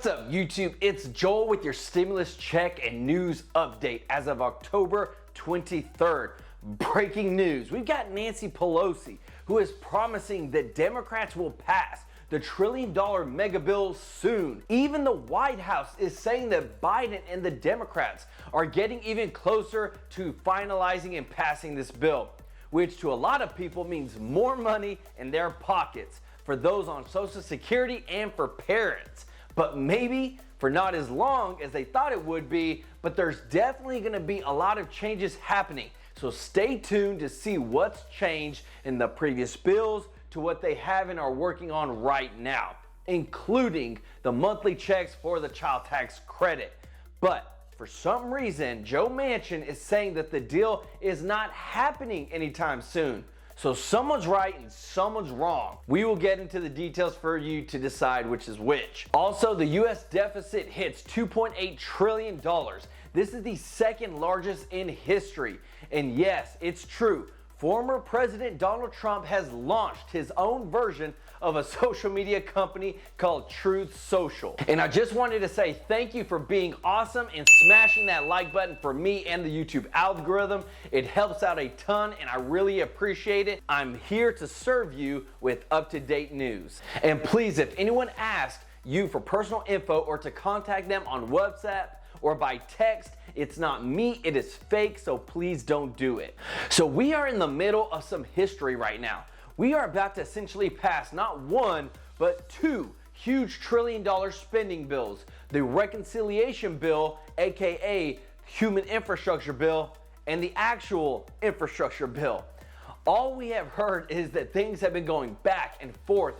What's up, YouTube? It's Joel with your stimulus check and news update as of October 23rd. Breaking news. We've got Nancy Pelosi, who is promising that Democrats will pass the $1 trillion mega bill soon. Even the White House is saying that Biden and the Democrats are getting even closer to finalizing and passing this bill, which to a lot of people means more money in their pockets for those on Social Security and for parents. But maybe for not as long as they thought it would be, but there's definitely gonna be a lot of changes happening. So stay tuned to see what's changed in the previous bills to what they have and are working on right now, including the monthly checks for the child tax credit. But for some reason, Joe Manchin is saying that the deal is not happening anytime soon. So someone's right and someone's wrong. We will get into the details for you to decide which is which. Also, the US deficit hits $2.8 trillion. This is the second largest in history. And yes, it's true. Former President Donald Trump has launched his own version of a social media company called Truth Social. And I just wanted to say thank you for being awesome and smashing that like button for me and the YouTube algorithm. It helps out a ton and I really appreciate it. I'm here to serve you with up-to-date news. And please, if anyone asks you for personal info or to contact them on WhatsApp or by text, it's not me, it is fake, so please don't do it. So we are in the middle of some history right now. We are about to essentially pass not one, but two huge $1 trillion spending bills. The reconciliation bill, AKA human infrastructure bill, and the actual infrastructure bill. All we have heard is that things have been going back and forth,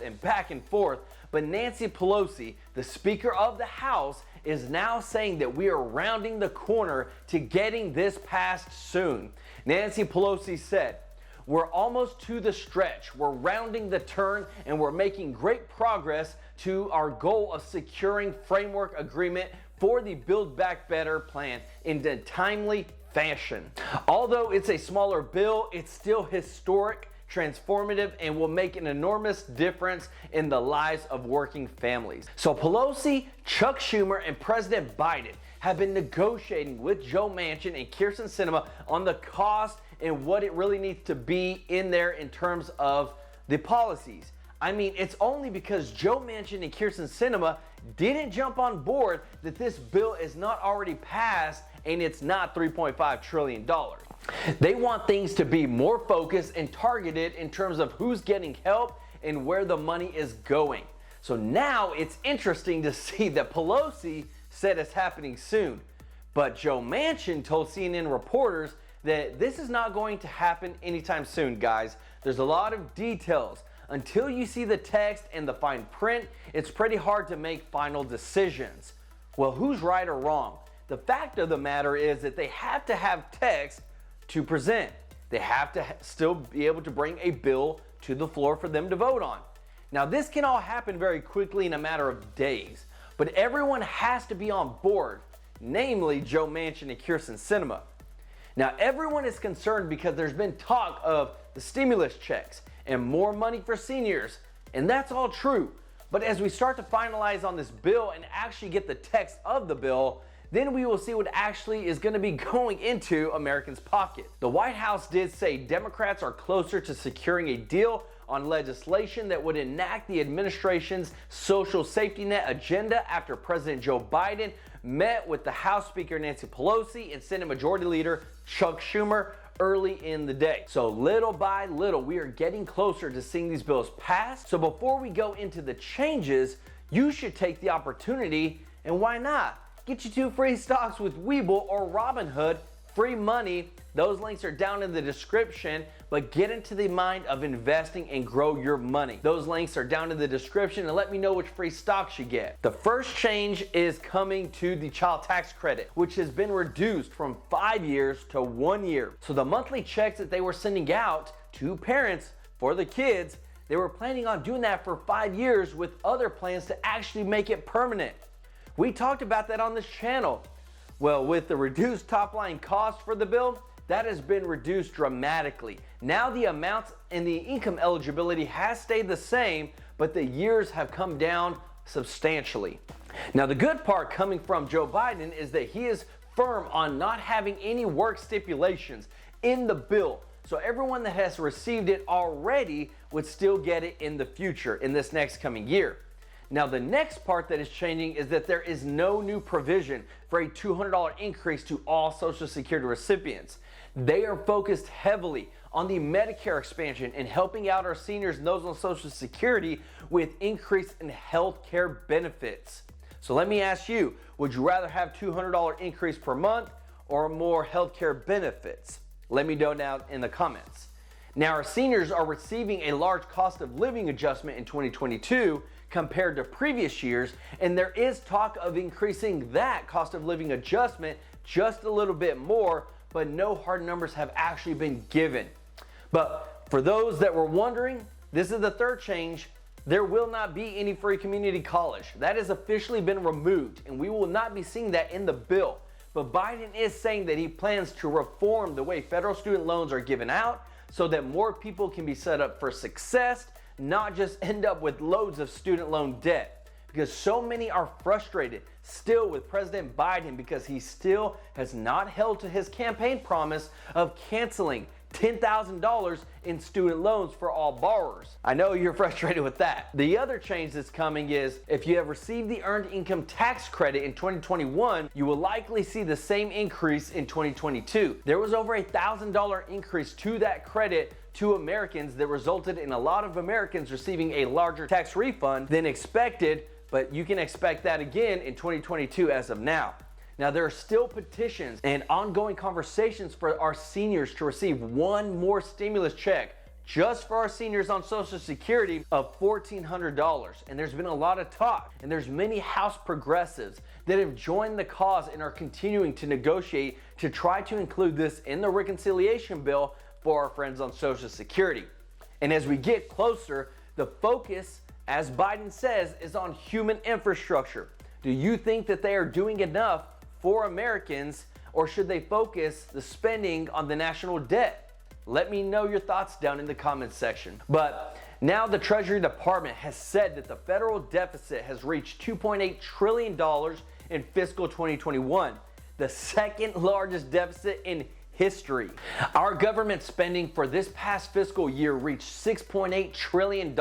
but Nancy Pelosi, the Speaker of the House, is now saying that we are rounding the corner to getting this passed soon. Nancy Pelosi said, "We're almost to the stretch. We're rounding the turn and we're making great progress to our goal of securing framework agreement for the Build Back Better plan in a timely fashion. Although it's a smaller bill, it's still historic, transformative, and will make an enormous difference in the lives of working families." So Pelosi, Chuck Schumer, and President Biden have been negotiating with Joe Manchin and Kyrsten Sinema on the cost and what it really needs to be in there in terms of the policies. I mean, it's only because Joe Manchin and Kyrsten Sinema didn't jump on board that this bill is not already passed and it's not $3.5 trillion. They want things to be more focused and targeted in terms of who's getting help and where the money is going. So now it's interesting to see that Pelosi said it's happening soon, but Joe Manchin told CNN reporters that this is not going to happen anytime soon, guys. There's a lot of details. Until you see the text and the fine print, it's pretty hard to make final decisions. Well, who's right or wrong? The fact of the matter is that they have to have text to present. They have to still be able to bring a bill to the floor for them to vote on. Now, this can all happen very quickly in a matter of days, but everyone has to be on board, namely Joe Manchin and Kyrsten Sinema. Now, everyone is concerned because there's been talk of the stimulus checks and more money for seniors, and that's all true. But as we start to finalize on this bill and actually get the text of the bill, then we will see what actually is going to be going into Americans' pocket. The White House did say Democrats are closer to securing a deal on legislation that would enact the administration's social safety net agenda after President Joe Biden met with the House Speaker Nancy Pelosi and Senate Majority Leader Chuck Schumer early in the day. So little by little, we are getting closer to seeing these bills passed. So before we go into the changes, you should take the opportunity, and why not? Get you 2 free stocks with Webull or Robinhood, free money. Those links are down in the description, but get into the mind of investing and grow your money. Those links are down in the description, and let me know which free stocks you get. The first change is coming to the child tax credit, which has been reduced from 5 years to 1 year. So the monthly checks that they were sending out to parents for the kids, they were planning on doing that for 5 years with other plans to actually make it permanent. We talked about that on this channel. Well, with the reduced top line cost for the bill, that has been reduced dramatically. Now the amounts and the income eligibility has stayed the same, but the years have come down substantially. Now, the good part coming from Joe Biden is that he is firm on not having any work stipulations in the bill. So everyone that has received it already would still get it in the future, in this next coming year. Now, the next part that is changing is that there is no new provision for a $200 increase to all Social Security recipients. They are focused heavily on the Medicare expansion and helping out our seniors and those on Social Security with increase in health care benefits. So let me ask you, would you rather have $200 increase per month or more health care benefits? Let me know down in the comments. Now, our seniors are receiving a large cost of living adjustment in 2022 compared to previous years, and there is talk of increasing that cost of living adjustment just a little bit more, but no hard numbers have actually been given. But for those that were wondering, this is the third change. There will not be any free community college. That has officially been removed, and we will not be seeing that in the bill. But Biden is saying that he plans to reform the way federal student loans are given out so that more people can be set up for success, not just end up with loads of student loan debt. Because so many are frustrated still with President Biden because he still has not held to his campaign promise of canceling $10,000 in student loans for all borrowers. I know you're frustrated with that. The other change that's coming is if you have received the Earned Income Tax Credit in 2021, you will likely see the same increase in 2022. There was over $1,000 increase to that credit to Americans that resulted in a lot of Americans receiving a larger tax refund than expected, but you can expect that again in 2022 as of now. Now, there are still petitions and ongoing conversations for our seniors to receive one more stimulus check just for our seniors on Social Security of $1,400. And there's been a lot of talk, and there's many House progressives that have joined the cause and are continuing to negotiate to try to include this in the reconciliation bill for our friends on Social Security. And as we get closer, the focus, as Biden says, is on human infrastructure. Do you think that they are doing enough for Americans, or should they focus the spending on the national debt? Let me know your thoughts down in the comments section. But now the Treasury Department has said that the federal deficit has reached $2.8 trillion in fiscal 2021, the second largest deficit in history. Our government spending for this past fiscal year reached $6.8 trillion,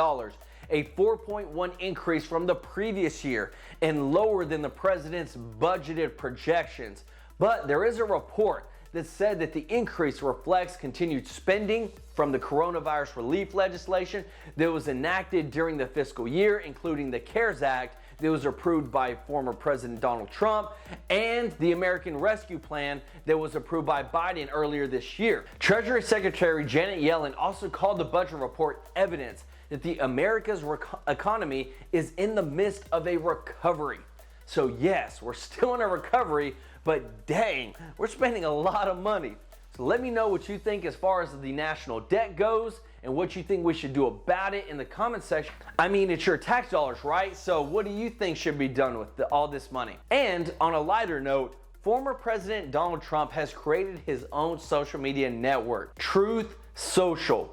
a 4.1 increase from the previous year and lower than the president's budgeted projections. But there is a report that said that the increase reflects continued spending from the coronavirus relief legislation that was enacted during the fiscal year, including the CARES Act that was approved by former President Donald Trump and the American Rescue Plan that was approved by Biden earlier this year. Treasury Secretary Janet Yellen also called the budget report evidence that the America's economy is in the midst of a recovery. So yes, we're still in a recovery, but dang, we're spending a lot of money. So let me know what you think as far as the national debt goes and what you think we should do about it in the comment section. I mean, it's your tax dollars, right? So what do you think should be done with all this money? And on a lighter note, former President Donald Trump has created his own social media network, Truth Social.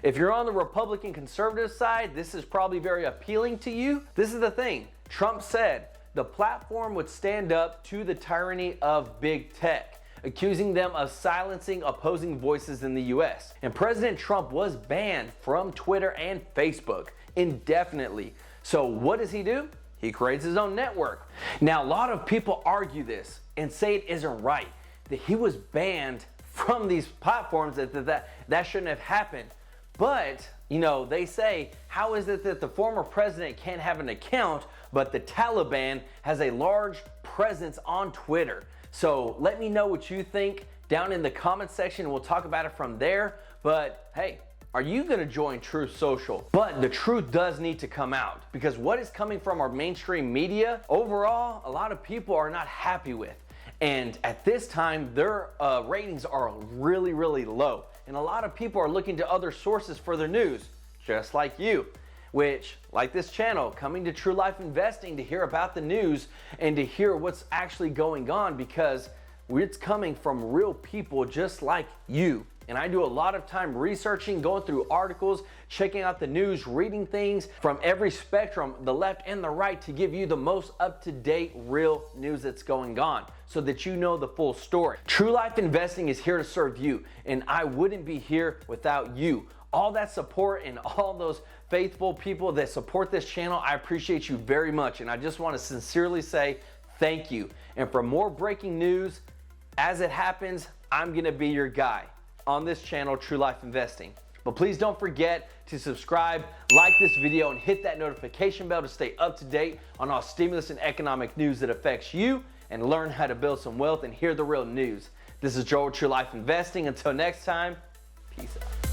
If you're on the Republican conservative side, this is probably very appealing to you. This is the thing. Trump said the platform would stand up to the tyranny of big tech, accusing them of silencing opposing voices in the US. And President Trump was banned from Twitter and Facebook indefinitely. So what does he do? He creates his own network. Now, a lot of people argue this and say it isn't right, that he was banned from these platforms, that shouldn't have happened. But, you know, they say, how is it that the former president can't have an account, but the Taliban has a large presence on Twitter? So let me know what you think down in the comment section. We'll talk about it from there. But hey, are you going to join Truth Social? But the truth does need to come out, because what is coming from our mainstream media, overall, a lot of people are not happy with. And at this time, their ratings are really, really low. And a lot of people are looking to other sources for their news, just like you, which, like this channel, coming to True Life Investing to hear about the news and to hear what's actually going on, because it's coming from real people just like you. And I do a lot of time researching, going through articles, checking out the news, reading things from every spectrum, the left and the right, to give you the most up-to-date real news that's going on so that you know the full story. True Life Investing is here to serve you, and I wouldn't be here without you. All that support and all those faithful people that support this channel, I appreciate you very much, and I just want to sincerely say thank you. And for more breaking news, as it happens, I'm going to be your guy on this channel, True Life Investing. But please don't forget to subscribe, like this video, and hit that notification bell to stay up to date on all stimulus and economic news that affects you, and learn how to build some wealth and hear the real news. This is Joel with True Life Investing. Until next time, peace out.